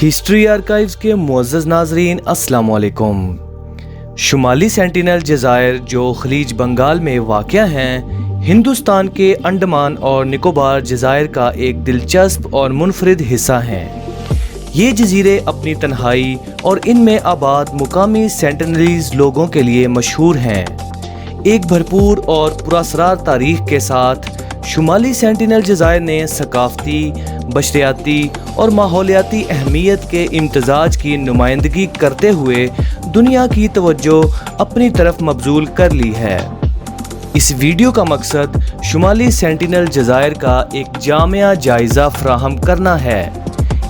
History archives کے معزز ناظرین السلام علیکم۔ شمالی سینٹینل جزائر جو خلیج بنگال میں واقع ہیں، ہندوستان کے انڈمان اور نکوبار جزائر کا ایک دلچسپ اور منفرد حصہ ہیں۔ یہ جزیرے اپنی تنہائی اور ان میں آباد مقامی سینٹینلیز لوگوں کے لیے مشہور ہیں۔ ایک بھرپور اور پراسرار تاریخ کے ساتھ شمالی سینٹینل جزائر نے ثقافتی، بشریاتی اور ماحولیاتی اہمیت کے امتزاج کی نمائندگی کرتے ہوئے دنیا کی توجہ اپنی طرف مبذول کر لی ہے۔ اس ویڈیو کا مقصد شمالی سینٹینل جزائر کا ایک جامع جائزہ فراہم کرنا ہے۔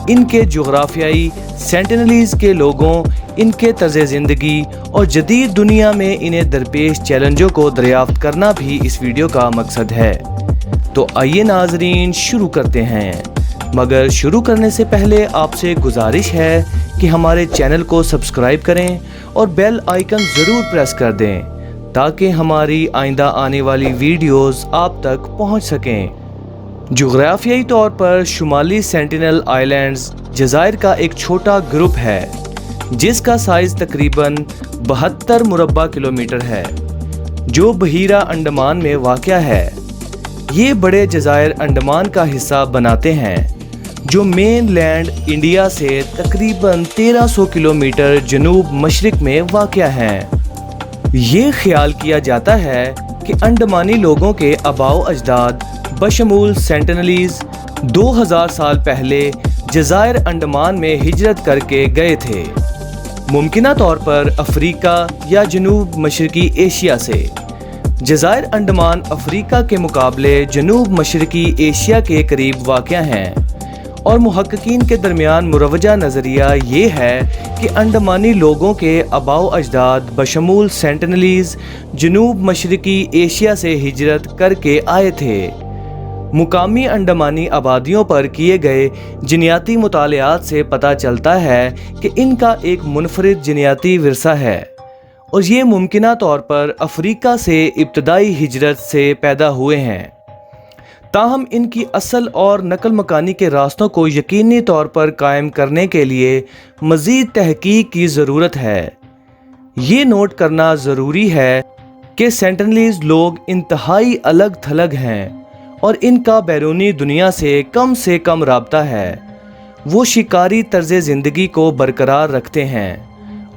ان کے جغرافیائی، سینٹینلیز کے لوگوں، ان کے طرز زندگی اور جدید دنیا میں انہیں درپیش چیلنجوں کو دریافت کرنا بھی اس ویڈیو کا مقصد ہے۔ تو آئیے ناظرین شروع کرتے ہیں، مگر شروع کرنے سے پہلے آپ سے گزارش ہے کہ ہمارے چینل کو سبسکرائب کریں اور بیل آئیکن ضرور پریس کر دیں تاکہ ہماری آئندہ آنے والی ویڈیوز آپ تک پہنچ سکیں۔ جغرافیائی طور پر شمالی سینٹینل آئی لینڈز جزائر کا ایک چھوٹا گروپ ہے جس کا سائز تقریباً 72 مربع کلومیٹر ہے، جو بحیرہ انڈمان میں واقع ہے۔ یہ بڑے جزائر انڈمان کا حصہ بناتے ہیں جو مین لینڈ انڈیا سے تقریباً 1300 کلومیٹر جنوب مشرق میں واقع ہیں۔ یہ خیال کیا جاتا ہے کہ انڈمانی لوگوں کے آباء و اجداد بشمول سینٹینلیز 2000 سال پہلے جزائر انڈمان میں ہجرت کر کے گئے تھے، ممکنہ طور پر افریقہ یا جنوب مشرقی ایشیا سے۔ جزائر انڈمان افریقہ کے مقابلے جنوب مشرقی ایشیا کے قریب واقع ہیں، اور محققین کے درمیان مروجہ نظریہ یہ ہے کہ انڈمانی لوگوں کے آباء و اجداد بشمول سینٹینلیز جنوب مشرقی ایشیا سے ہجرت کر کے آئے تھے۔ مقامی انڈمانی آبادیوں پر کیے گئے جینیاتی مطالعات سے پتہ چلتا ہے کہ ان کا ایک منفرد جینیاتی ورثہ ہے، اور یہ ممکنہ طور پر افریقہ سے ابتدائی ہجرت سے پیدا ہوئے ہیں۔ تاہم ان کی اصل اور نقل مکانی کے راستوں کو یقینی طور پر قائم کرنے کے لیے مزید تحقیق کی ضرورت ہے۔ یہ نوٹ کرنا ضروری ہے کہ سینٹینلیز لوگ انتہائی الگ تھلگ ہیں اور ان کا بیرونی دنیا سے کم رابطہ ہے۔ وہ شکاری طرز زندگی کو برقرار رکھتے ہیں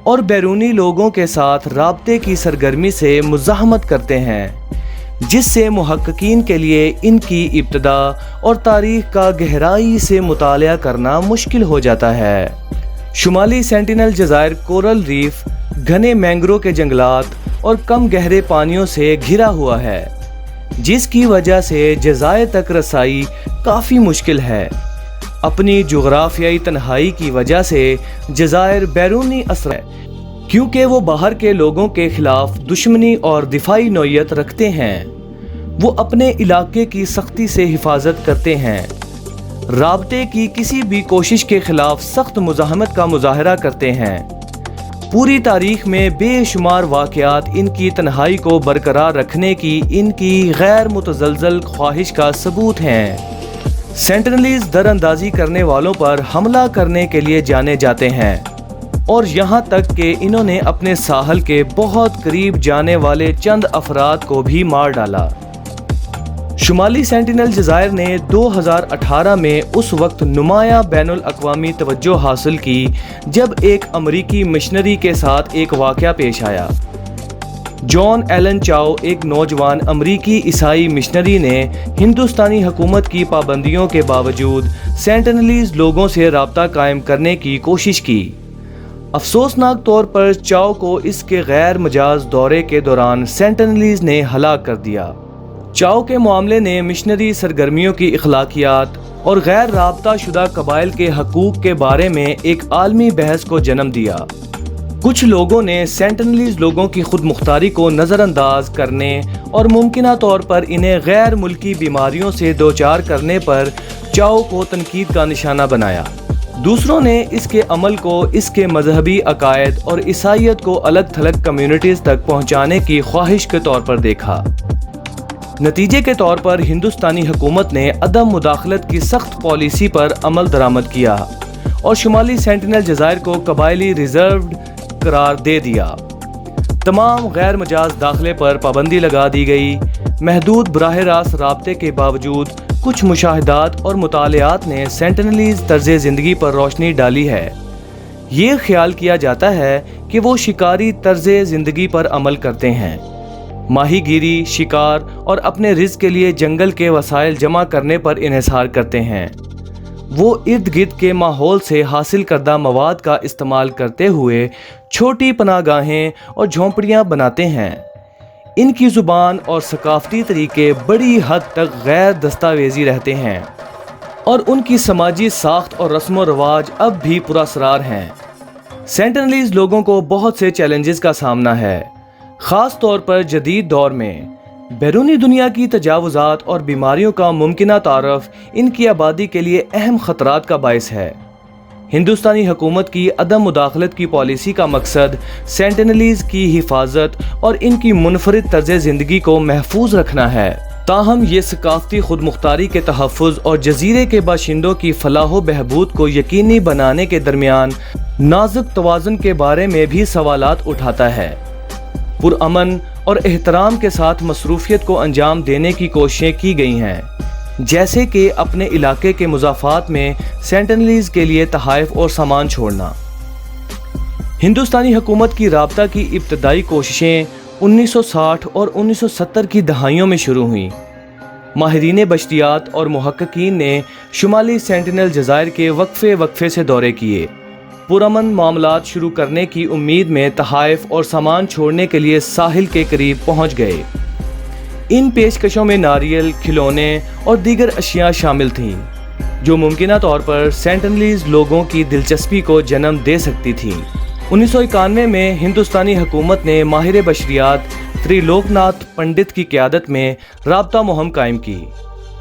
اور بیرونی لوگوں کے ساتھ رابطے کی سرگرمی سے مزاحمت کرتے ہیں، جس سے محققین کے لیے ان کی ابتدا اور تاریخ کا گہرائی سے مطالعہ کرنا مشکل ہو جاتا ہے۔ شمالی سینٹینل جزائر کورل ریف، گھنے مینگرو کے جنگلات اور کم گہرے پانیوں سے گھرا ہوا ہے، جس کی وجہ سے جزائر تک رسائی کافی مشکل ہے۔ اپنی جغرافیائی تنہائی کی وجہ سے جزائر بیرونی اثر ہے، کیونکہ وہ باہر کے لوگوں کے خلاف دشمنی اور دفاعی نوعیت رکھتے ہیں۔ وہ اپنے علاقے کی سختی سے حفاظت کرتے ہیں، رابطے کی کسی بھی کوشش کے خلاف سخت مزاحمت کا مظاہرہ کرتے ہیں۔ پوری تاریخ میں بے شمار واقعات ان کی تنہائی کو برقرار رکھنے کی ان کی غیر متزلزل خواہش کا ثبوت ہیں۔ سینٹینلیز در اندازی کرنے والوں پر حملہ کرنے کے لیے جانے جاتے ہیں، اور یہاں تک کہ انہوں نے اپنے ساحل کے بہت قریب جانے والے چند افراد کو بھی مار ڈالا۔ شمالی سینٹینل جزائر نے 2018 میں اس وقت نمایاں بین الاقوامی توجہ حاصل کی جب ایک امریکی مشنری کے ساتھ ایک واقعہ پیش آیا۔ جان ایلن چاؤ، ایک نوجوان امریکی عیسائی مشنری نے ہندوستانی حکومت کی پابندیوں کے باوجود سینٹینلیز لوگوں سے رابطہ قائم کرنے کی کوشش کی۔ افسوسناک طور پر چاؤ کو اس کے غیر مجاز دورے کے دوران سینٹینلیز نے ہلاک کر دیا۔ چاؤ کے معاملے نے مشنری سرگرمیوں کی اخلاقیات اور غیر رابطہ شدہ قبائل کے حقوق کے بارے میں ایک عالمی بحث کو جنم دیا۔ کچھ لوگوں نے سینٹینلیز لوگوں کی خود مختاری کو نظر انداز کرنے اور ممکنہ طور پر انہیں غیر ملکی بیماریوں سے دوچار کرنے پر چاؤ کو تنقید کا نشانہ بنایا۔ دوسروں نے اس کے عمل کو اس کے مذہبی عقائد اور عیسائیت کو الگ تھلگ کمیونٹیز تک پہنچانے کی خواہش کے طور پر دیکھا۔ نتیجے کے طور پر ہندوستانی حکومت نے عدم مداخلت کی سخت پالیسی پر عمل درآمد کیا اور شمالی سینٹینل جزائر کو قبائلی ریزروڈ قرار دے دیا۔ تمام غیر مجاز داخلے پر پابندی لگا دی گئی۔ محدود براہ راست رابطے کے باوجود کچھ مشاہدات اور مطالعات نے سینٹینلیز طرز زندگی پر روشنی ڈالی ہے۔ یہ خیال کیا جاتا ہے کہ وہ شکاری طرز زندگی پر عمل کرتے ہیں، ماہی گیری، شکار اور اپنے رزق کے لیے جنگل کے وسائل جمع کرنے پر انحصار کرتے ہیں۔ وہ ارد گرد کے ماحول سے حاصل کردہ مواد کا استعمال کرتے ہوئے چھوٹی پناہ گاہیں اور جھونپڑیاں بناتے ہیں۔ ان کی زبان اور ثقافتی طریقے بڑی حد تک غیر دستاویزی رہتے ہیں اور ان کی سماجی ساخت اور رسم و رواج اب بھی پراسرار ہیں۔ سینٹینلیز لوگوں کو بہت سے چیلنجز کا سامنا ہے، خاص طور پر جدید دور میں۔ بیرونی دنیا کی تجاوزات اور بیماریوں کا ممکنہ تعارف ان کی آبادی کے لیے اہم خطرات کا باعث ہے۔ ہندوستانی حکومت کی عدم مداخلت کی پالیسی کا مقصد سینٹینلیز کی حفاظت اور ان کی منفرد طرز زندگی کو محفوظ رکھنا ہے۔ تاہم یہ ثقافتی خود مختاری کے تحفظ اور جزیرے کے باشندوں کی فلاح و بہبود کو یقینی بنانے کے درمیان نازک توازن کے بارے میں بھی سوالات اٹھاتا ہے۔ پرامن اور احترام کے ساتھ مصروفیت کو انجام دینے کی کوششیں کی گئی ہیں، جیسے کہ اپنے علاقے کے مضافات میں سینٹینلیز کے لیے تحائف اور سامان چھوڑنا۔ ہندوستانی حکومت کی رابطہ کی ابتدائی کوششیں 1960 اور 1970 کی دہائیوں میں شروع ہوئیں۔ ماہرین بشریات اور محققین نے شمالی سینٹینل جزائر کے وقفے سے دورے کیے، پرامن معاملات شروع کرنے کی امید میں تحائف اور سامان چھوڑنے کے لیے ساحل کے قریب پہنچ گئے۔ ان پیشکشوں میں ناریل، کھلونے اور دیگر اشیاء شامل تھیں جو ممکنہ طور پر سینٹینلیز لوگوں کی دلچسپی کو جنم دے سکتی تھیں۔ 1991 میں ہندوستانی حکومت نے ماہر بشریات تری لوک ناتھ پنڈت کی قیادت میں رابطہ مہم قائم کی۔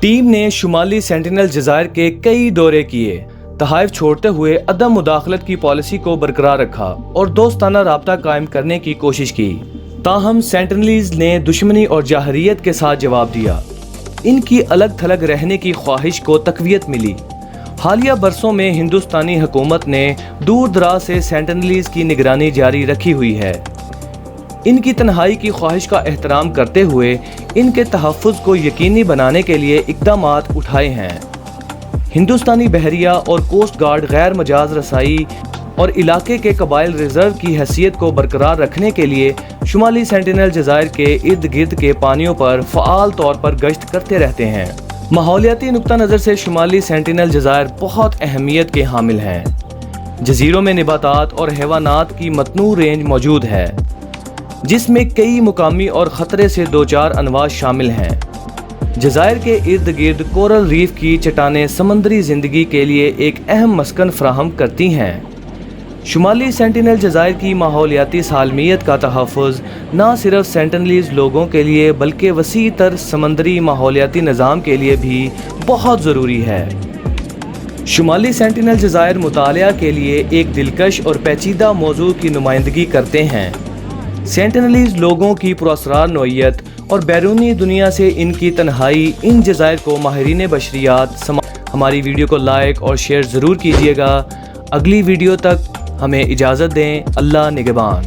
ٹیم نے شمالی سینٹینل جزائر کے کئی دورے کیے، تحائف چھوڑتے ہوئے عدم مداخلت کی پالیسی کو برقرار رکھا اور دوستانہ رابطہ قائم کرنے کی کوشش کی۔ تاہم سینٹینلیز نے دشمنی اور جارحیت کے ساتھ جواب دیا۔ ان کی الگ تھلگ رہنے کی خواہش کو تقویت ملی۔ حالیہ برسوں میں ہندوستانی حکومت نے دور دراز سے سینٹینلیز کی نگرانی جاری رکھی ہوئی ہے۔ ان کی تنہائی کی خواہش کا احترام کرتے ہوئے ان کے تحفظ کو یقینی بنانے کے لیے اقدامات اٹھائے ہیں۔ ہندوستانی بحریہ اور کوسٹ گارڈ غیر مجاز رسائی اور علاقے کے قبائل ریزرو کی حیثیت کو برقرار رکھنے کے لیے شمالی سینٹینل جزائر کے ارد گرد کے پانیوں پر فعال طور پر گشت کرتے رہتے ہیں۔ ماحولیاتی نقطہ نظر سے شمالی سینٹینل جزائر بہت اہمیت کے حامل ہیں۔ جزیروں میں نباتات اور حیوانات کی متنوع رینج موجود ہے، جس میں کئی مقامی اور خطرے سے دوچار انواع شامل ہیں۔ جزائر کے ارد گرد کورل ریف کی چٹانیں سمندری زندگی کے لیے ایک اہم مسکن فراہم کرتی ہیں۔ شمالی سینٹینل جزائر کی ماحولیاتی سالمیت کا تحفظ نہ صرف سینٹینلیز لوگوں کے لیے بلکہ وسیع تر سمندری ماحولیاتی نظام کے لیے بھی بہت ضروری ہے۔ شمالی سینٹینل جزائر مطالعہ کے لیے ایک دلکش اور پیچیدہ موضوع کی نمائندگی کرتے ہیں۔ سینٹینلیز لوگوں کی پراسرار نوعیت اور بیرونی دنیا سے ان کی تنہائی ان جزائر کو ماہرین بشریات ہماری ویڈیو کو لائک اور شیئر ضرور کیجیے گا۔ اگلی ویڈیو تک ہمیں اجازت دیں۔ اللہ نگہبان۔